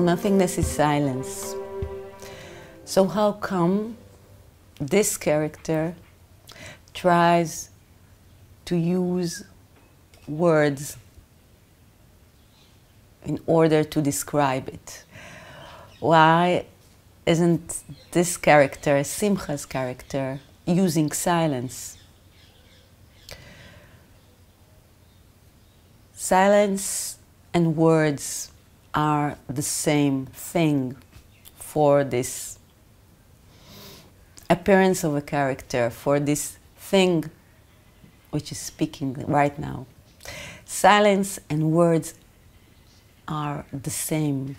nothingness is silence. So how come this character tries to use words in order to describe it? Why isn't this character, Simcha's character, using silence? Silence and words are the same thing for this appearance of a character, for this thing which is speaking right now. Silence and words are the same.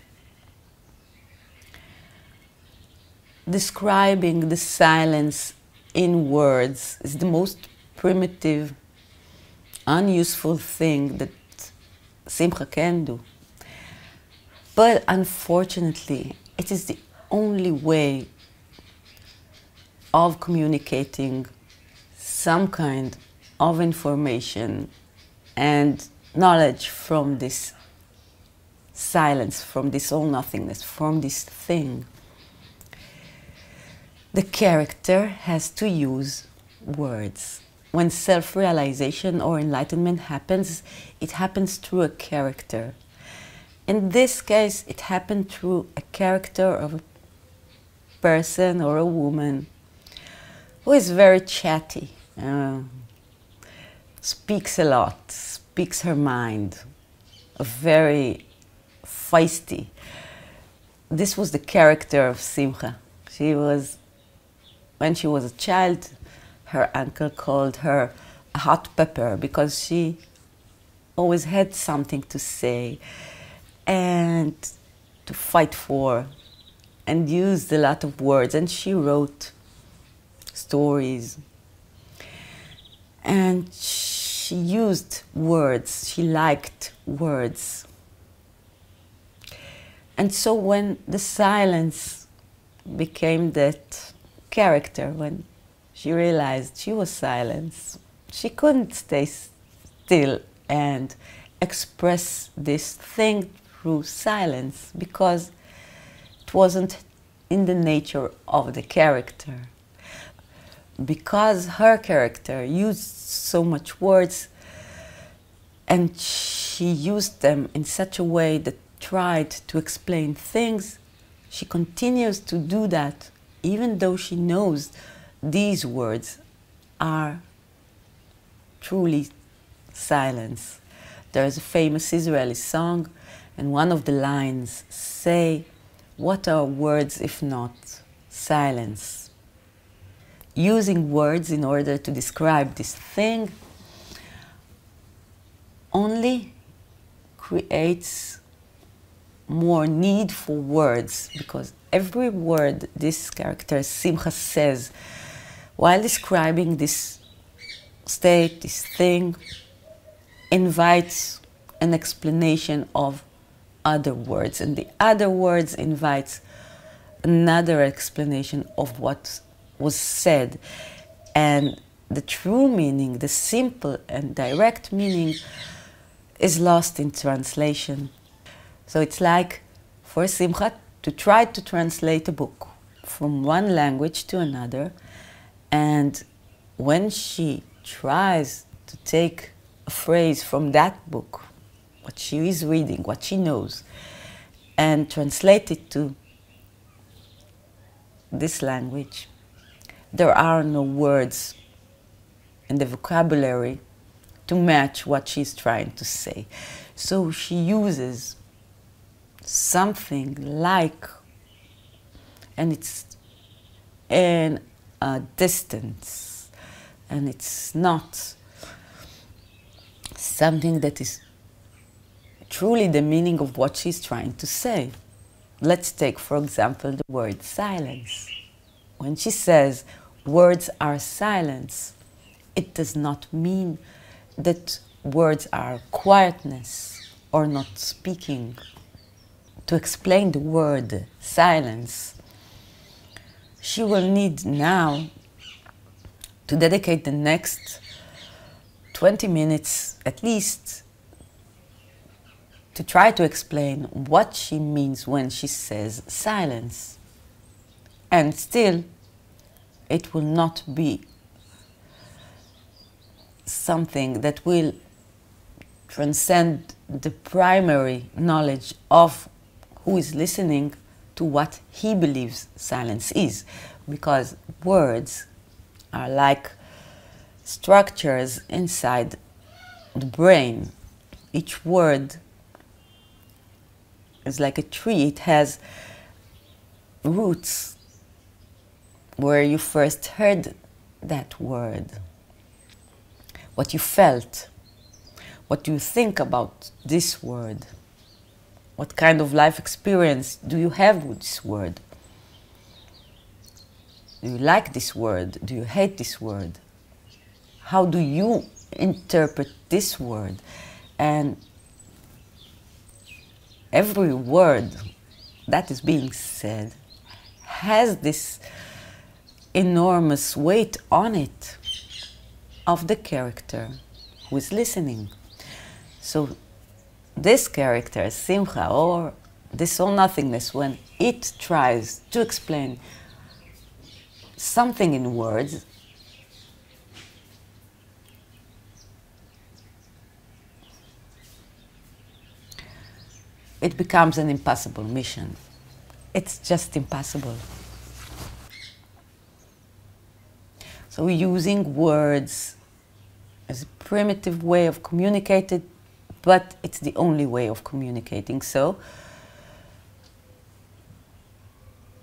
Describing the silence in words is the most primitive, unuseful thing that Simcha can do. But unfortunately, it is the only way of communicating some kind of information and knowledge from this silence, from this all-nothingness, from this thing. The character has to use words. When self-realization or enlightenment happens, it happens through a character. In this case, it happened through a character of a person or a woman who is very chatty, speaks a lot, speaks her mind, very feisty. This was the character of Simcha. When she was a child, her uncle called her a hot pepper because she always had something to say and to fight for, and used a lot of words, and she wrote stories. And she used words, she liked words. And so when the silence became that character, when she realized she was silence, she couldn't stay still and express this thing through silence because it wasn't in the nature of the character. Because her character used so much words and she used them in such a way that tried to explain things, she continues to do that even though she knows these words are truly silence. There is a famous Israeli song, and one of the lines say, "What are words if not silence?" Using words in order to describe this thing only creates more need for words, because every word this character Simcha says while describing this state, this thing, invites an explanation of other words, and the other words invites another explanation of what was said. And the true meaning, the simple and direct meaning, is lost in translation. So it's like for Simcha to try to translate a book from one language to another, and when she tries to take a phrase from that book, what she is reading, what she knows, and translate it to this language, there are no words in the vocabulary to match what she's trying to say. So she uses something like, and it's in a distance, and it's not something that is truly the meaning of what she's trying to say. Let's take, for example, the word silence. When she says words are silence, it does not mean that words are quietness or not speaking. To explain the word silence, she will need now to dedicate the next 20 minutes at least to try to explain what she means when she says silence. And still, it will not be something that will transcend the primary knowledge of who is listening to what he believes silence is. Because words are like structures inside the brain. Each word is like a tree. It has roots where you first heard that word, what you felt, what you think about this word, what kind of life experience do you have with this word. Do you like this word? Do you hate this word? How do you interpret this word? And every word that is being said has this enormous weight on it of the character who is listening. So this character, Simcha, or this all nothingness, when it tries to explain something in words, it becomes an impossible mission. It's just impossible. So using words as a primitive way of communicating, but it's the only way of communicating. So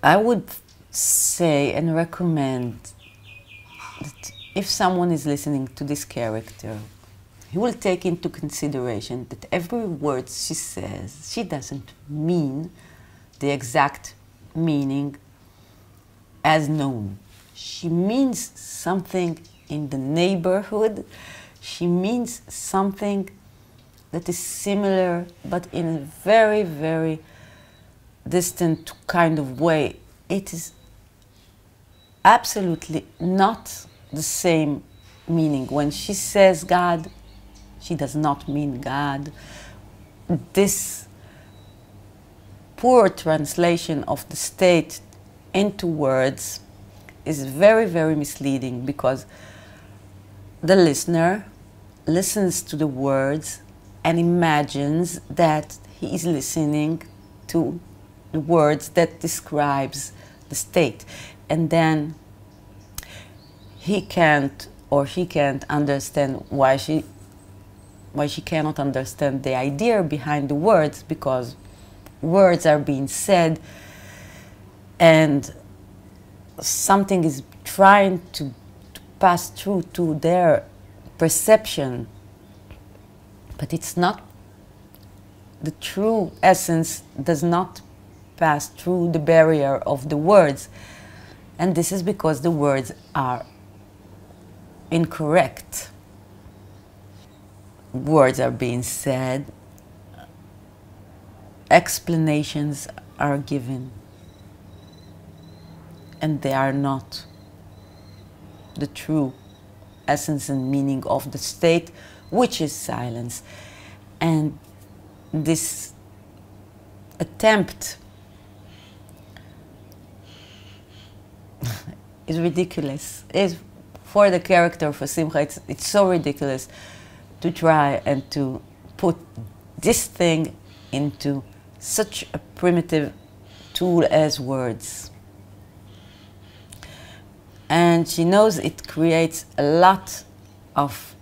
I would say and recommend that if someone is listening to this character, he will take into consideration that every word she says, she doesn't mean the exact meaning as known. She means something in the neighborhood. She means something that is similar, but in a very, very distant kind of way. It is absolutely not the same meaning. When she says God, she does not mean God. This poor translation of the state into words is very, very misleading, because the listener listens to the words and imagines that he is listening to the words that describes the state. And then he can't, or she can't understand why she cannot understand the idea behind the words, because words are being said and something is trying to pass through to their perception, but it's not, the true essence does not pass through the barrier of the words. And this is because the words are incorrect. Words are being said, explanations are given, and they are not the true essence and meaning of the state, which is silence. And this attempt is ridiculous. For the character, for Simcha, it's so ridiculous to try and to put this thing into such a primitive tool as words. And she knows it creates a lot of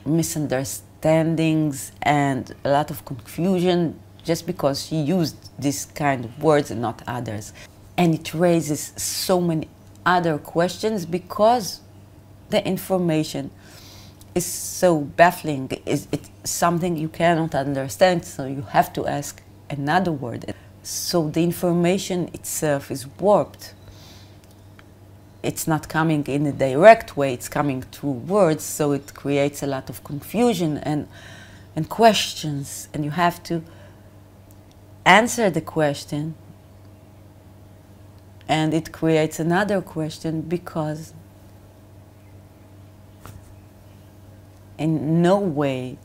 misunderstandings and a lot of confusion just because she used this kind of words and not others. And it raises so many other questions because the information is so baffling. It's something you cannot understand, so you have to ask another word. So the information itself is warped. It's not coming in a direct way, it's coming through words, so it creates a lot of confusion and questions, and you have to answer the question, and it creates another question because in no way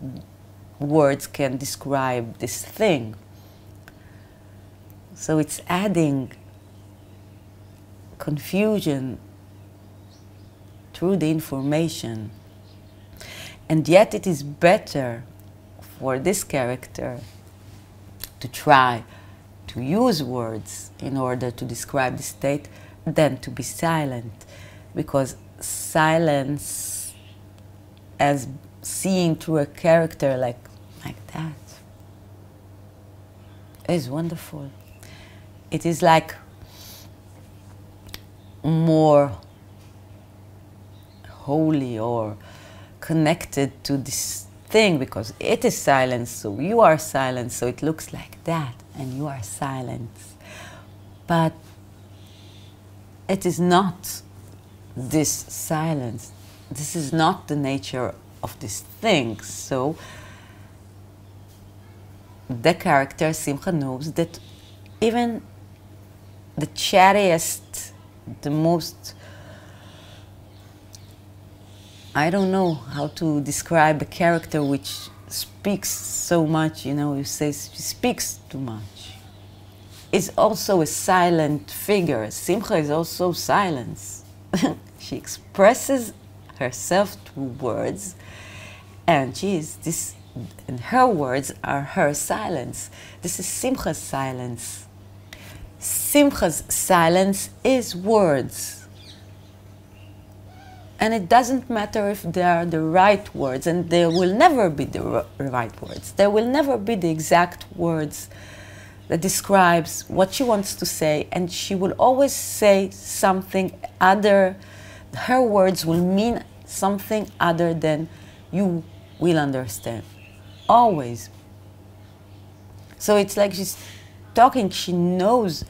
words can describe this thing. So it's adding confusion through the information. And yet it is better for this character to try to use words in order to describe the state than to be silent. Because silence, as seeing through a character like that, is wonderful. It is like more holy or connected to this thing, because it is silence, so you are silent, so it looks like that, and you are silent. But it is not this silence. This is not the nature of this thing. So the character, Simcha, knows that even the chattiest, the most, I don't know how to describe a character which speaks so much, you know, you say she speaks too much, is also a silent figure. Simcha is also silence. She expresses herself through words, and she is this, and her words are her silence. This is Simcha's silence. Simcha's silence is words. And it doesn't matter if they are the right words, and there will never be the right words. There will never be the exact words that describes what she wants to say, and she will always say something other. Her words will mean something other than you will understand. Always. So it's like she's talking, she knows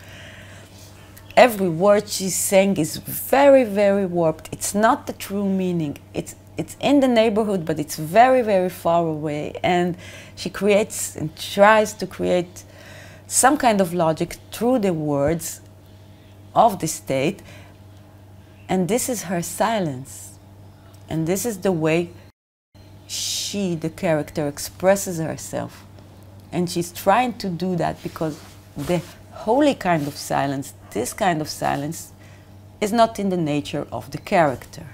every word she's saying is very, very warped. It's not the true meaning. It's in the neighborhood, but it's very, very far away. And she creates and tries to create some kind of logic through the words of the state. And this is her silence. And this is the way she, the character, expresses herself. And she's trying to do that because the holy kind of silence, this kind of silence, is not in the nature of the character.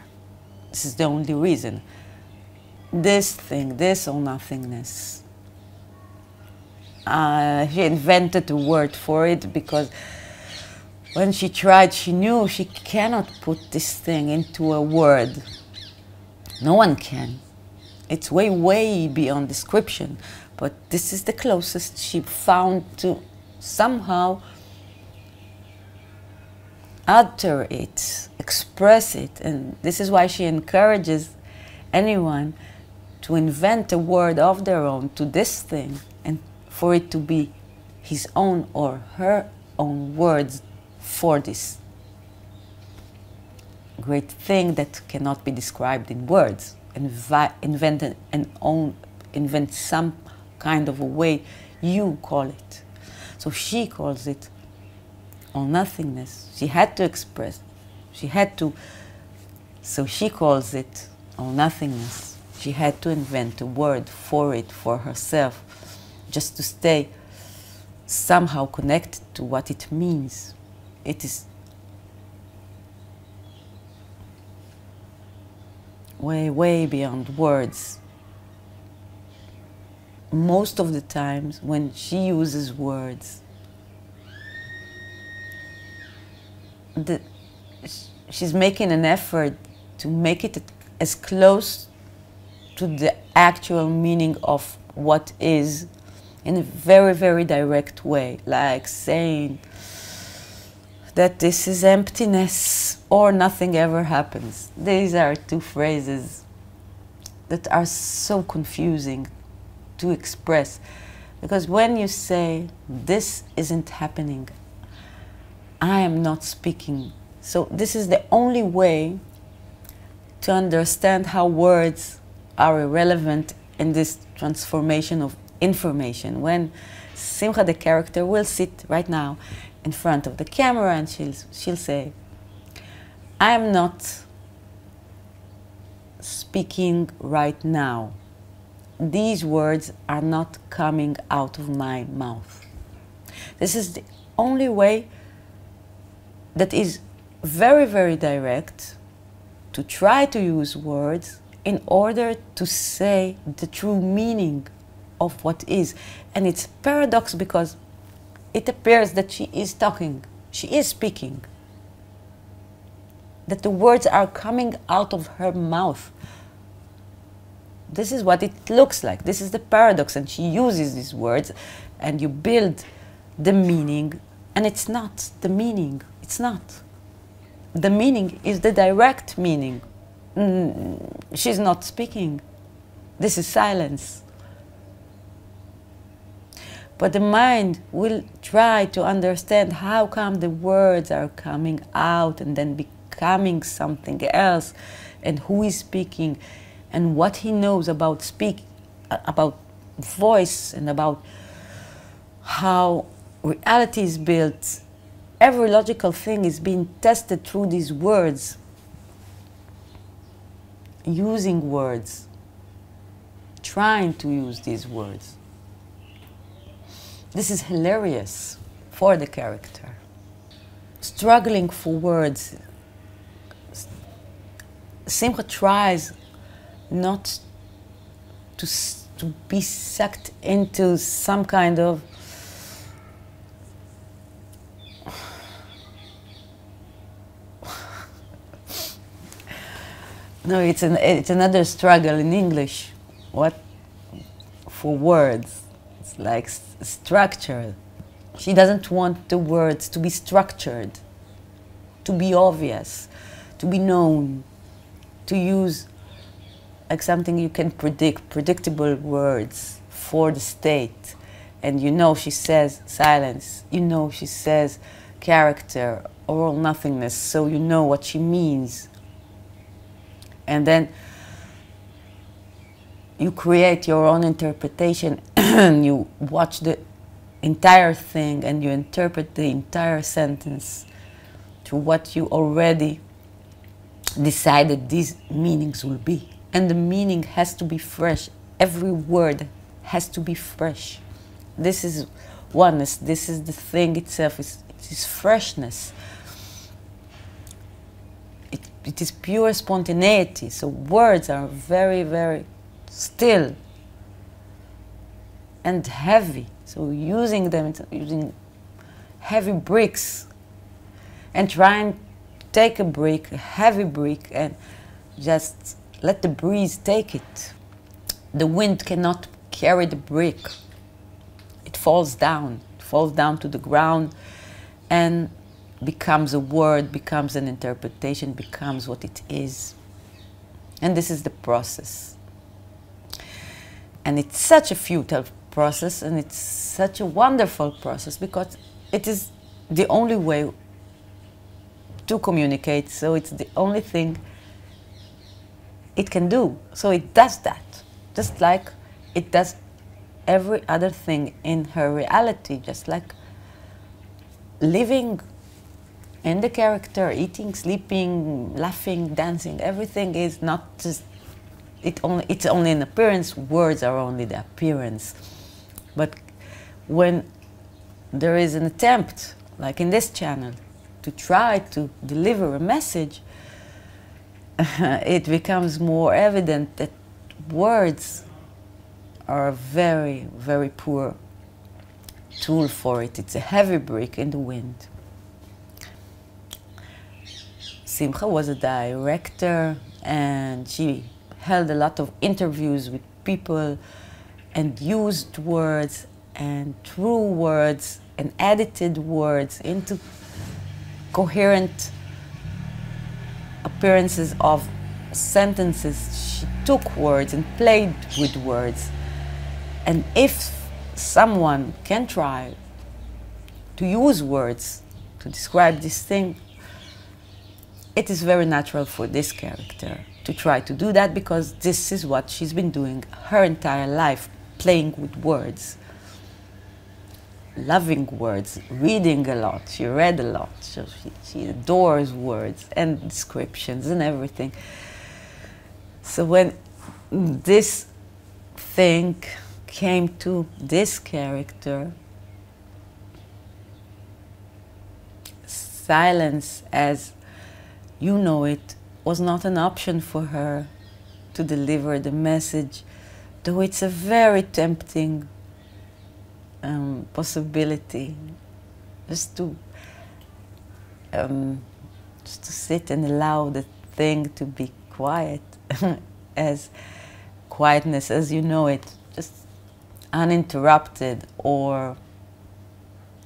This is the only reason. This thing, this or nothingness. She invented a word for it because when she tried, she knew she cannot put this thing into a word. No one can. It's way, way beyond description. But this is the closest she found to somehow utter it, express it. And this is why she encourages anyone to invent a word of their own to this thing, and for it to be his own or her own words for this great thing that cannot be described in words. Invent some kind of a way you call it. So she calls it all nothingness. She had to express. She had to. So she calls it all nothingness. She had to invent a word for it, for herself, just to stay somehow connected to what it means. It is way, way beyond words. Most of the times when she uses words, she's making an effort to make it as close to the actual meaning of what is in a very, very direct way, like saying that this is emptiness or nothing ever happens. These are two phrases that are so confusing to express, because when you say this isn't happening, I am not speaking. So this is the only way to understand how words are irrelevant in this transformation of information. When Simcha, the character, will sit right now in front of the camera and she'll say, I am not speaking right now. these words are not coming out of my mouth. This is the only way that is very, very direct to try to use words in order to say the true meaning of what is. And it's a paradox because it appears that she is talking, she is speaking, that the words are coming out of her mouth. This is what it looks like. This is the paradox, and she uses these words, and you build the meaning, and it's not the meaning. It's not. The meaning is the direct meaning. She's not speaking. This is silence. But the mind will try to understand how come the words are coming out and then becoming something else, and who is speaking, and what he knows about about voice, and about how reality is built. Every logical thing is being tested through these words, using words, trying to use these words. This is hilarious for the character. Struggling for words. Simcha tries not to be sucked into some kind of no, it's another struggle in English. What for words? It's like structure. She doesn't want the words to be structured, to be obvious, to be known, to use like something you can predict, predictable words for the state. And you know she says silence, you know she says character, or nothingness, so you know what she means. And then you create your own interpretation, and you watch the entire thing, and you interpret the entire sentence to what you already decided these meanings will be. And the meaning has to be fresh. Every word has to be fresh. This is oneness. This is the thing itself. It is freshness. It is pure spontaneity. So words are very, very still and heavy. So using them, using heavy bricks, and trying to take a brick, a heavy brick, and just let the breeze take it. The wind cannot carry the brick. It falls down to the ground, and becomes a word, becomes an interpretation, becomes what it is. And this is the process. And it's such a futile process, and it's such a wonderful process, because it is the only way to communicate, so it's the only thing it can do. So it does that, just like it does every other thing in her reality, just like living in the character, eating, sleeping, laughing, dancing. Everything is not just, it's only an appearance. Words are only the appearance. But when there is an attempt, like in this channel, to try to deliver a message, it becomes more evident that words are a very, very poor tool for it. It's a heavy brick in the wind. Simcha was a director, and she held a lot of interviews with people and used words and true words and edited words into coherent appearances of sentences. She took words and played with words. And if someone can try to use words to describe this thing, it is very natural for this character to try to do that, because this is what she's been doing her entire life, playing with words, loving words, reading a lot. She read a lot, so she adores words and descriptions and everything. So when this thing came to this character, silence as you know it was not an option for her to deliver the message, though it's a very tempting possibility, just to sit and allow the thing to be quiet, as quietness as you know it, just uninterrupted, or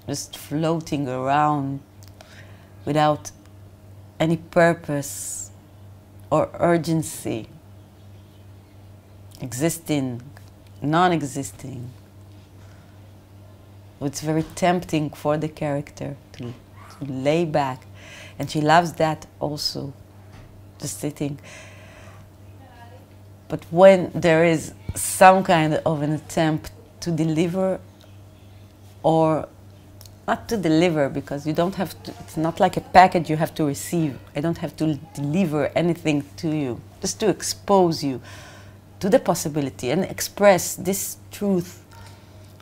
just floating around without any purpose or urgency, existing, non-existing. It's very tempting for the character to lay back, and she loves that also, just sitting. But when there is some kind of an attempt to deliver, or not to deliver, because you don't have to, it's not like a package you have to receive. I don't have to deliver anything to you, just to expose you to the possibility and express this truth,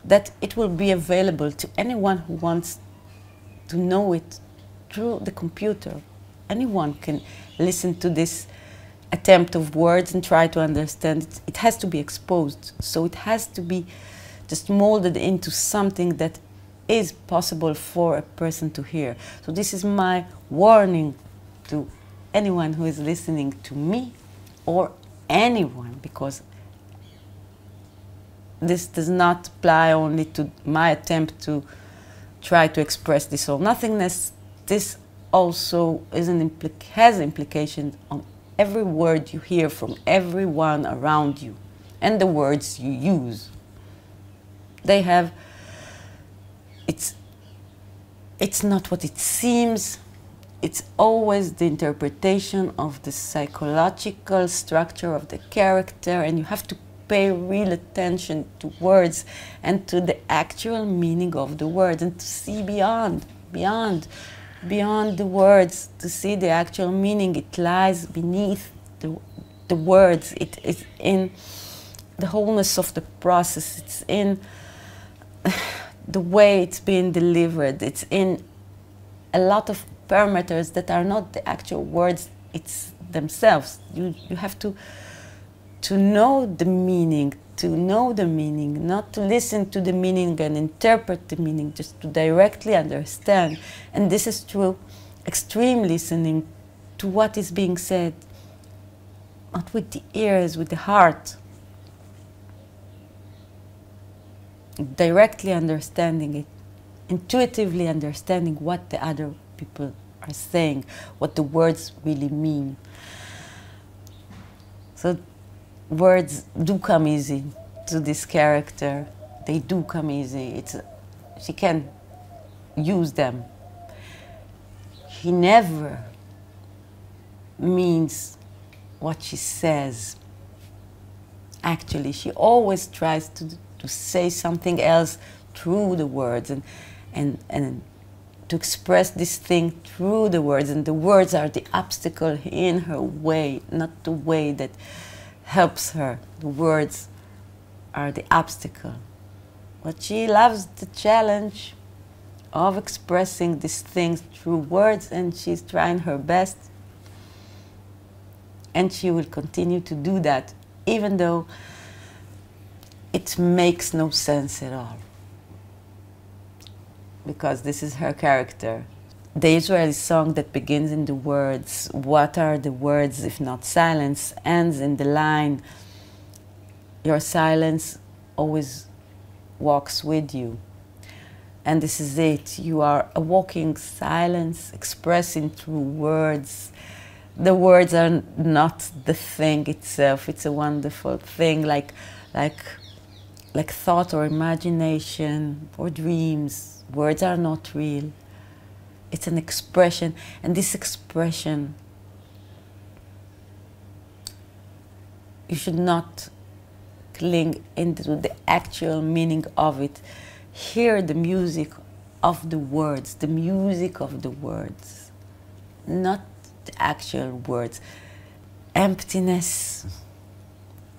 that it will be available to anyone who wants to know it through the computer. Anyone can listen to this attempt of words and try to understand it. It has to be exposed, so it has to be just molded into something that is possible for a person to hear. So this is my warning to anyone who is listening to me, or anyone, because this does not apply only to my attempt to try to express this all nothingness. This also is has implications on every word you hear from everyone around you, and the words you use. They have, it's not what it seems. It's always the interpretation of the psychological structure of the character, and you have to pay real attention to words and to the actual meaning of the words, and to see beyond the words, to see the actual meaning. It lies beneath the words. It is in the wholeness of the process. It's in the way it's being delivered. It's in a lot of parameters that are not the actual words themselves. You have to know the meaning, not to listen to the meaning and interpret the meaning, just to directly understand. And this is through extreme listening to what is being said, not with the ears, with the heart. Directly understanding it, intuitively understanding what the other people are saying, what the words really mean. So words do come easy to this character. They do come easy. She can use them. He never means what she says. Actually, she always tries to say something else through the words, and to express this thing through the words. And the words are the obstacle in her way, not the way that helps her. The words are the obstacle. But she loves the challenge of expressing these things through words, and she's trying her best. And she will continue to do that, even though it makes no sense at all, because this is her character. The Israeli song that begins in the words, "What are the words if not silence?" ends in the line, "Your silence always walks with you." And this is it. You are a walking silence, expressing through words. The words are not the thing itself. It's a wonderful thing, like thought or imagination or dreams. Words are not real. It's an expression, and this expression, you should not cling into the actual meaning of it. Hear the music of the words, the music of the words, not the actual words. Emptiness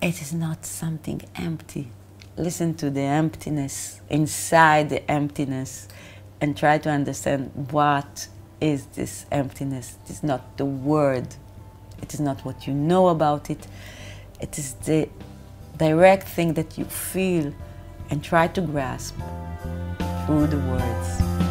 it is not something empty. Listen to the emptiness, inside the emptiness, and try to understand what is this emptiness. It is not the word. It is not what you know about it. It is the direct thing that you feel and try to grasp through the words.